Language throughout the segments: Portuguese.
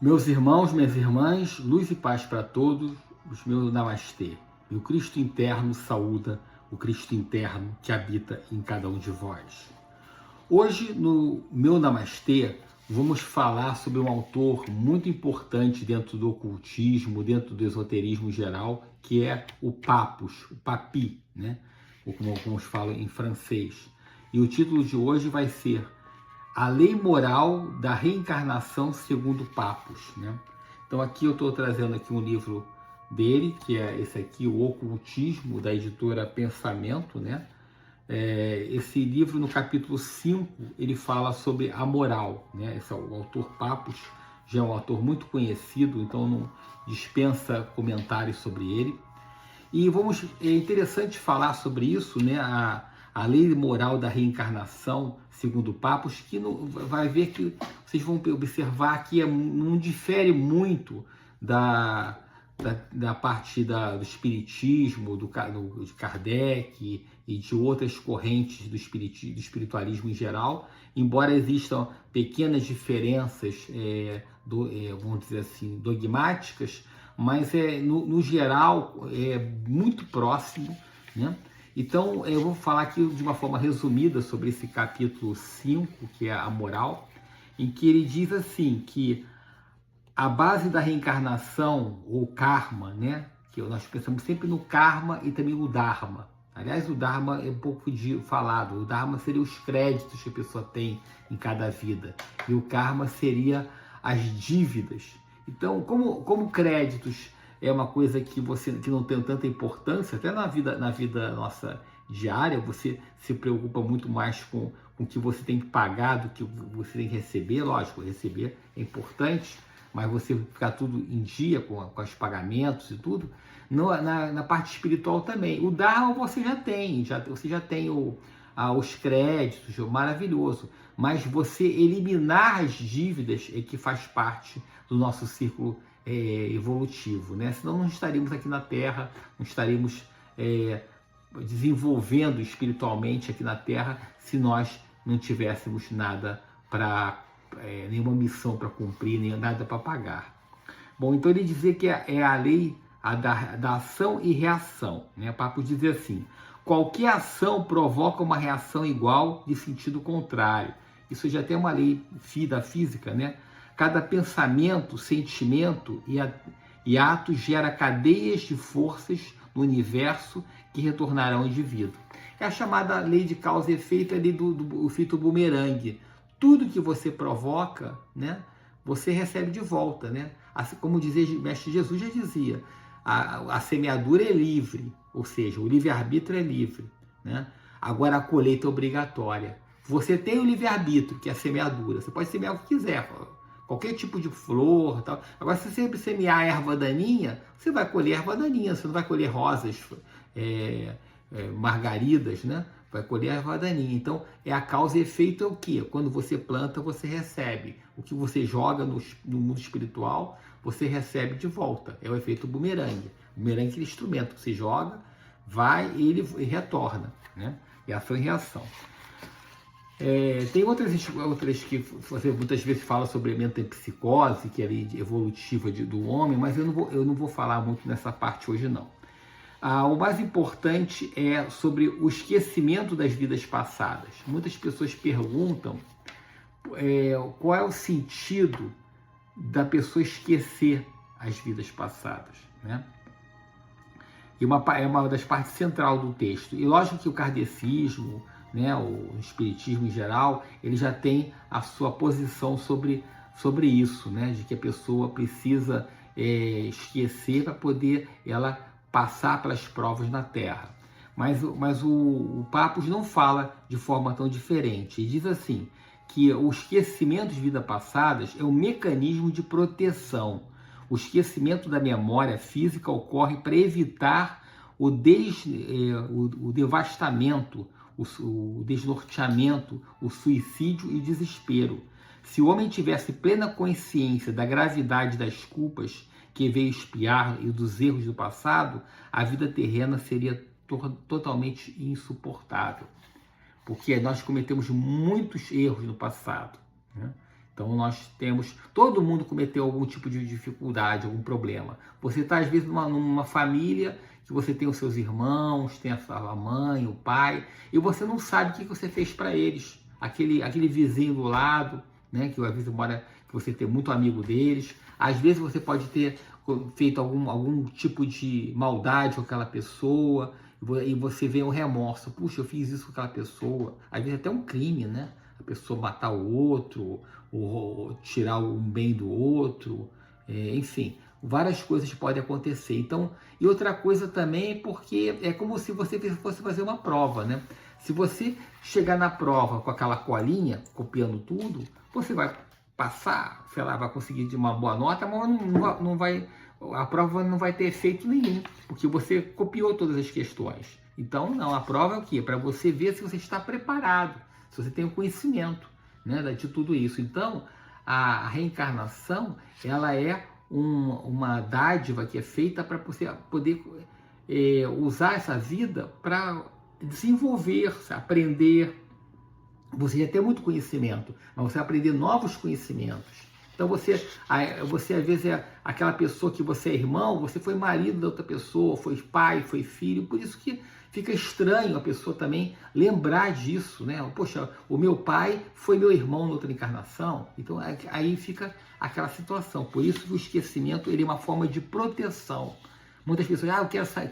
Meus irmãos, minhas irmãs, luz e paz para todos, os meus namastê. E o Cristo interno saúda o Cristo interno que habita em cada um de vós. Hoje, no meu namastê, vamos falar sobre um autor muito importante dentro do ocultismo, dentro do esoterismo geral, que é o Papus, o Papi, né? Ou como alguns falam em francês. E o título de hoje vai ser A Lei Moral da Reencarnação segundo Papus, né? Então aqui eu estou trazendo aqui um livro dele, que é esse aqui, O Ocultismo, da editora Pensamento, né? Esse livro, no capítulo 5, ele fala sobre a moral, né? Esse é o autor Papus, já é um autor muito conhecido, então não dispensa comentários sobre ele. E é interessante falar sobre isso, né? A lei moral da reencarnação, segundo Papus, que vai ver que vocês vão observar que não difere muito da parte do espiritismo, de Kardec e de outras correntes do espiritualismo em geral, embora existam pequenas diferenças, vamos dizer assim, dogmáticas, mas no geral é muito próximo, né? Então eu vou falar aqui de uma forma resumida sobre esse capítulo 5, que é a moral, em que ele diz assim, que a base da reencarnação, ou karma, né? Que nós pensamos sempre no karma e também no dharma. Aliás, o dharma é um pouco falado. O dharma seria os créditos que a pessoa tem em cada vida. E o karma seria as dívidas. Então, como créditos é uma coisa que não tem tanta importância, até na vida nossa diária, você se preocupa muito mais com o que você tem que pagar do que você tem que receber. Lógico, receber é importante, mas você ficar tudo em dia com os pagamentos e tudo. Na parte espiritual também. O Dharma você já tem os créditos, maravilhoso. Mas você eliminar as dívidas é que faz parte do nosso círculo evolutivo, né? Senão não estaríamos aqui na Terra, não estaríamos desenvolvendo espiritualmente aqui na Terra se nós não tivéssemos nada nenhuma missão para cumprir, nem nada para pagar. Bom, então ele dizia que é a lei da ação e reação, né? Papo dizer assim: qualquer ação provoca uma reação igual de sentido contrário. Isso já tem uma lei da física, né? Cada pensamento, sentimento e ato gera cadeias de forças no universo que retornarão ao indivíduo. É a chamada lei de causa e efeito, a lei do efeito bumerangue. Tudo que você provoca, né, você recebe de volta, né? Assim, como dizia o Mestre Jesus, já dizia, a semeadura é livre, ou seja, o livre-arbítrio é livre, né? Agora a colheita é obrigatória. Você tem o livre-arbítrio, que é a semeadura. Você pode semear o que quiser, qualquer tipo de flor, tal. Agora, se você sempre semear erva daninha, você vai colher erva daninha, você não vai colher rosas, margaridas, né? Vai colher erva daninha. Então, a causa e efeito é o quê? Quando você planta, você recebe. O que você joga no mundo espiritual, você recebe de volta. É o efeito bumerangue. O bumerangue é aquele instrumento que você joga, vai e ele retorna, né? E ação e reação. Tem outras que você muitas vezes fala sobre metempsicose, que é a lei evolutiva do homem, mas eu não vou falar muito nessa parte hoje, não. O mais importante é sobre o esquecimento das vidas passadas. Muitas pessoas perguntam qual é o sentido da pessoa esquecer as vidas passadas, né? E é uma das partes centrais do texto. E lógico que o kardecismo, né, o espiritismo em geral, ele já tem a sua posição sobre isso, né, de que a pessoa precisa esquecer para poder ela passar pelas provas na Terra. Mas o Papus não fala de forma tão diferente. Ele diz assim, que o esquecimento de vidas passadas é um mecanismo de proteção. O esquecimento da memória física ocorre para evitar o devastamento, o desnorteamento, o suicídio e o desespero. Se o homem tivesse plena consciência da gravidade das culpas que veio expiar e dos erros do passado, a vida terrena seria totalmente insuportável. Porque nós cometemos muitos erros no passado, né? Então todo mundo cometeu algum tipo de dificuldade, algum problema. Você está às vezes numa família que você tem os seus irmãos, tem a sua mãe, o pai, e você não sabe o que você fez para eles. Aquele vizinho do lado, né, que às vezes que você tem muito amigo deles, às vezes você pode ter feito algum tipo de maldade com aquela pessoa, e você vê um remorso. Puxa, eu fiz isso com aquela pessoa. Às vezes até um crime, né? A pessoa matar o outro, ou tirar um bem do outro, enfim, várias coisas podem acontecer. Então, e outra coisa também é porque é como se você fosse fazer uma prova, né? Se você chegar na prova com aquela colinha, copiando tudo, você vai passar, sei lá, vai conseguir de uma boa nota, mas não vai, a prova não vai ter efeito nenhum, porque você copiou todas as questões. Então, não, a prova é o quê? Para você ver se você está preparado, se você tem o conhecimento, né, de tudo isso. Então, a reencarnação, ela é uma dádiva que é feita para você poder usar essa vida para desenvolver, aprender. Você já tem muito conhecimento, mas você vai aprender novos conhecimentos. Então você às vezes é aquela pessoa que você é irmão, você foi marido da outra pessoa, foi pai, foi filho, por isso que fica estranho a pessoa também lembrar disso, né? Poxa, o meu pai foi meu irmão na outra encarnação, então aí fica aquela situação. Por isso que o esquecimento ele é uma forma de proteção. Muitas pessoas,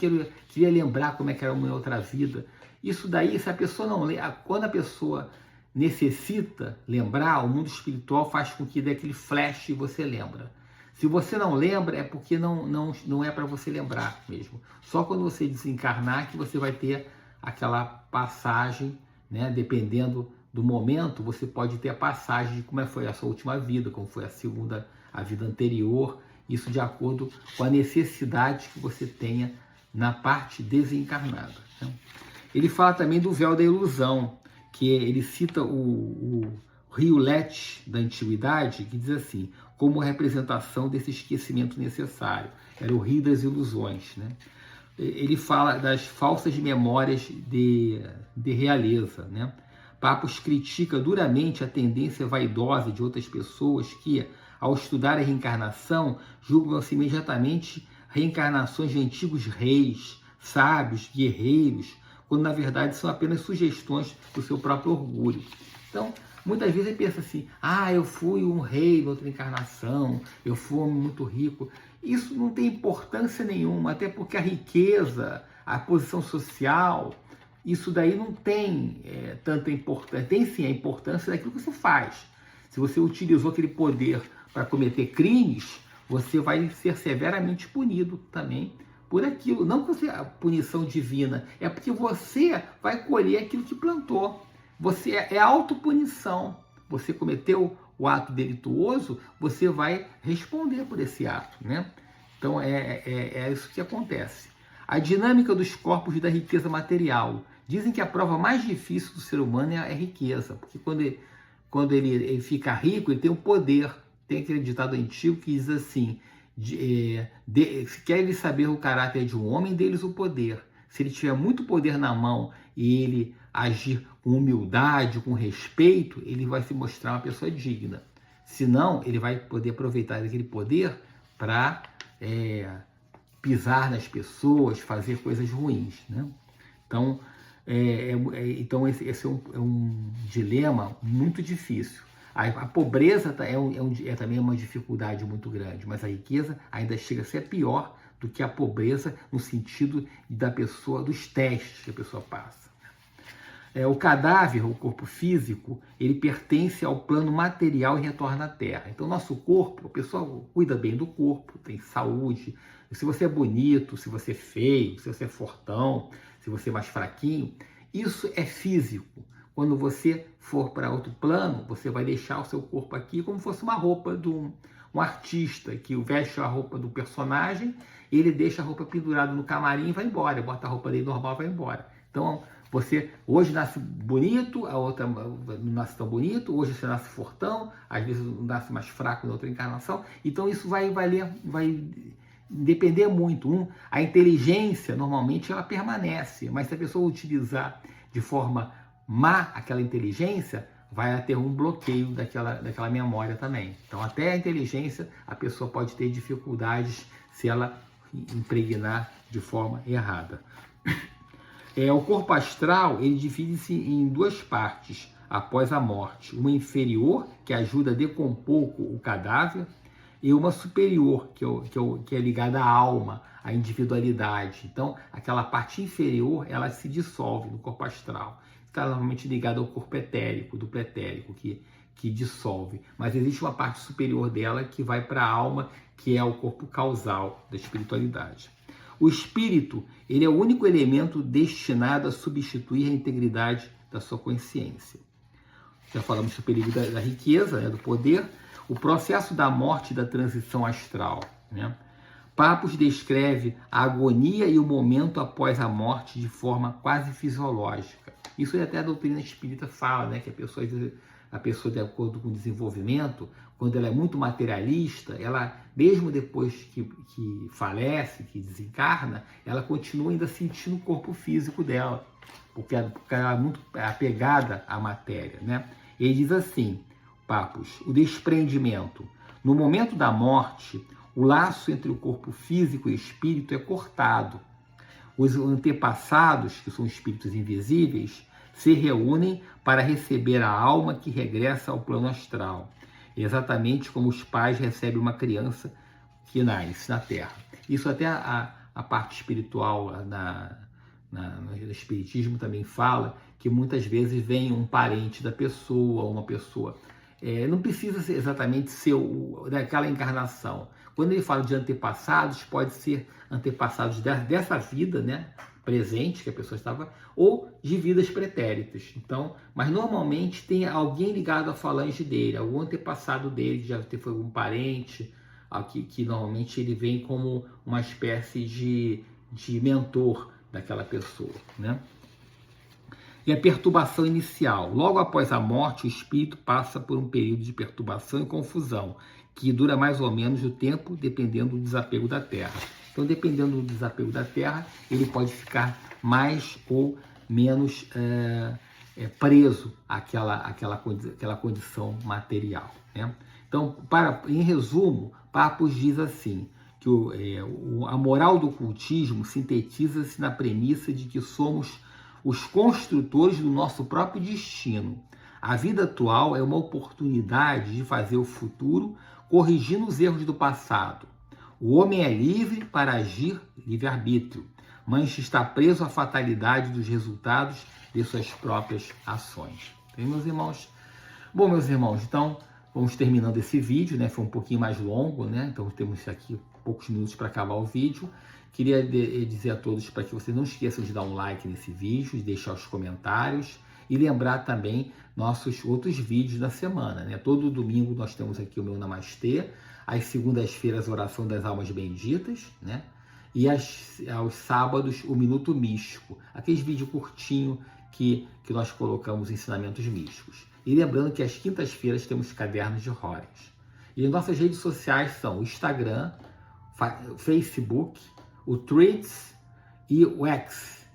eu queria lembrar como é que era a minha outra vida. Isso daí, se a pessoa não lembra, quando a pessoa necessita lembrar, o mundo espiritual faz com que dê aquele flash e você lembra. Se você não lembra, é porque não é para você lembrar mesmo. Só quando você desencarnar que você vai ter aquela passagem, né? Dependendo do momento, você pode ter a passagem de como foi a sua última vida, como foi a vida anterior, isso de acordo com a necessidade que você tenha na parte desencarnada, né? Ele fala também do véu da ilusão, que ele cita o Rio Lete da antiguidade, que diz assim, como representação desse esquecimento necessário. Era o rio das ilusões, né? Ele fala das falsas memórias de realeza, né? Papos critica duramente a tendência vaidosa de outras pessoas que, ao estudar a reencarnação, julgam-se imediatamente reencarnações de antigos reis, sábios, guerreiros, quando na verdade são apenas sugestões do seu próprio orgulho. Então, muitas vezes ele pensa assim, eu fui um rei na outra encarnação, eu fui um homem muito rico. Isso não tem importância nenhuma, até porque a riqueza, a posição social, isso daí não tem tanta importância. Tem sim a importância daquilo que você faz. Se você utilizou aquele poder para cometer crimes, você vai ser severamente punido também por aquilo. Não por a punição divina, é porque você vai colher aquilo que plantou. Você é autopunição. Você cometeu o ato delituoso, você vai responder por esse ato, né? Então é isso que acontece. A dinâmica dos corpos e da riqueza material. Dizem que a prova mais difícil do ser humano é a riqueza, porque quando ele fica rico, ele tem um poder. Tem aquele ditado antigo que diz assim, se querem saber o caráter de um homem, deles o poder. Se ele tiver muito poder na mão e ele agir com humildade, com respeito, ele vai se mostrar uma pessoa digna. Senão, ele vai poder aproveitar aquele poder para pisar nas pessoas, fazer coisas ruins, né? Então, esse é um dilema muito difícil. A pobreza é também uma dificuldade muito grande, mas a riqueza ainda chega a ser pior do que a pobreza no sentido da pessoa, dos testes que a pessoa passa. O cadáver, o corpo físico, ele pertence ao plano material e retorna à Terra. Então, nosso corpo, a pessoa cuida bem do corpo, tem saúde. Se você é bonito, se você é feio, se você é fortão, se você é mais fraquinho, isso é físico. Quando você for para outro plano, você vai deixar o seu corpo aqui como se fosse uma roupa de um artista que veste a roupa do personagem, ele deixa a roupa pendurada no camarim e vai embora, bota a roupa dele normal e vai embora. Então, você hoje nasce bonito, a outra não nasce tão bonito, hoje você nasce fortão, às vezes nasce mais fraco na outra encarnação. Então, isso vai depender muito. A inteligência, normalmente, ela permanece, mas se a pessoa utilizar de forma má aquela inteligência, vai ter um bloqueio daquela memória também. Então, até a inteligência, a pessoa pode ter dificuldades se ela impregnar de forma errada. O corpo astral, ele divide-se em duas partes após a morte. Uma inferior, que ajuda a decompor o cadáver, e uma superior, que é ligada à alma, à individualidade. Então, aquela parte inferior, ela se dissolve no corpo astral. Está normalmente ligada ao corpo etérico, do pretérico, que dissolve. Mas existe uma parte superior dela que vai para a alma, que é o corpo causal da espiritualidade. O espírito, ele é o único elemento destinado a substituir a integridade da sua consciência. Já falamos do perigo da riqueza, né, do poder. O processo da morte e da transição astral. Né? Papos descreve a agonia e o momento após a morte de forma quase fisiológica. Isso até a doutrina espírita fala, né, que a pessoa, de acordo com o desenvolvimento, quando ela é muito materialista, ela, mesmo depois que falece, que desencarna, ela continua ainda sentindo o corpo físico dela, porque ela é muito apegada à matéria. Né? Ele diz assim, Papos, o desprendimento. No momento da morte, o laço entre o corpo físico e o espírito é cortado. Os antepassados, que são espíritos invisíveis, se reúnem para receber a alma que regressa ao plano astral, exatamente como os pais recebem uma criança que nasce na Terra. Isso até a parte espiritual no Espiritismo também fala que muitas vezes vem um parente da pessoa, uma pessoa... não precisa exatamente ser daquela encarnação. Quando ele fala de antepassados, pode ser antepassados dessa vida, né, presente que a pessoa estava, ou de vidas pretéritas. Então, mas normalmente tem alguém ligado à falange dele, algum antepassado dele, já foi algum parente, que normalmente ele vem como uma espécie de mentor daquela pessoa, né? E a perturbação inicial. Logo após a morte, o espírito passa por um período de perturbação e confusão, que dura mais ou menos o tempo, dependendo do desapego da Terra. Então, dependendo do desapego da Terra, ele pode ficar mais ou menos preso àquela condição material. Né? Então, em resumo, Papos diz assim, que a moral do ocultismo sintetiza-se na premissa de que somos os construtores do nosso próprio destino. A vida atual é uma oportunidade de fazer o futuro corrigindo os erros do passado. O homem é livre para agir livre-arbítrio, mas está preso à fatalidade dos resultados de suas próprias ações. Tem, meus irmãos? Bom, meus irmãos, então vamos terminando esse vídeo, né? Foi um pouquinho mais longo, né? Então temos aqui poucos minutos para acabar o vídeo. Queria dizer a todos para que vocês não esqueçam de dar um like nesse vídeo, de deixar os comentários e lembrar também nossos outros vídeos da semana, né? Todo domingo nós temos aqui o meu Namastê, às segundas-feiras a oração das almas benditas, né? E aos sábados o Minuto Místico, aqueles vídeos curtinhos que nós colocamos ensinamentos místicos. E lembrando que às quintas-feiras temos cadernos de Horus. E nossas redes sociais são o Instagram, Facebook, o Threads e o X,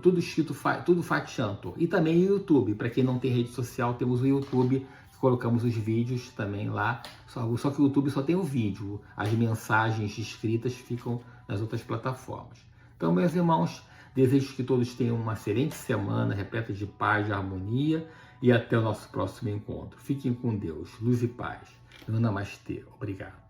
tudo escrito, tudo Fachantor. E também o YouTube, para quem não tem rede social, temos o YouTube, que colocamos os vídeos também lá, só que o YouTube só tem o vídeo, as mensagens escritas ficam nas outras plataformas. Então, meus irmãos, desejo que todos tenham uma excelente semana, repleta de paz, de harmonia, e até o nosso próximo encontro. Fiquem com Deus, luz e paz. Namastê. Obrigado.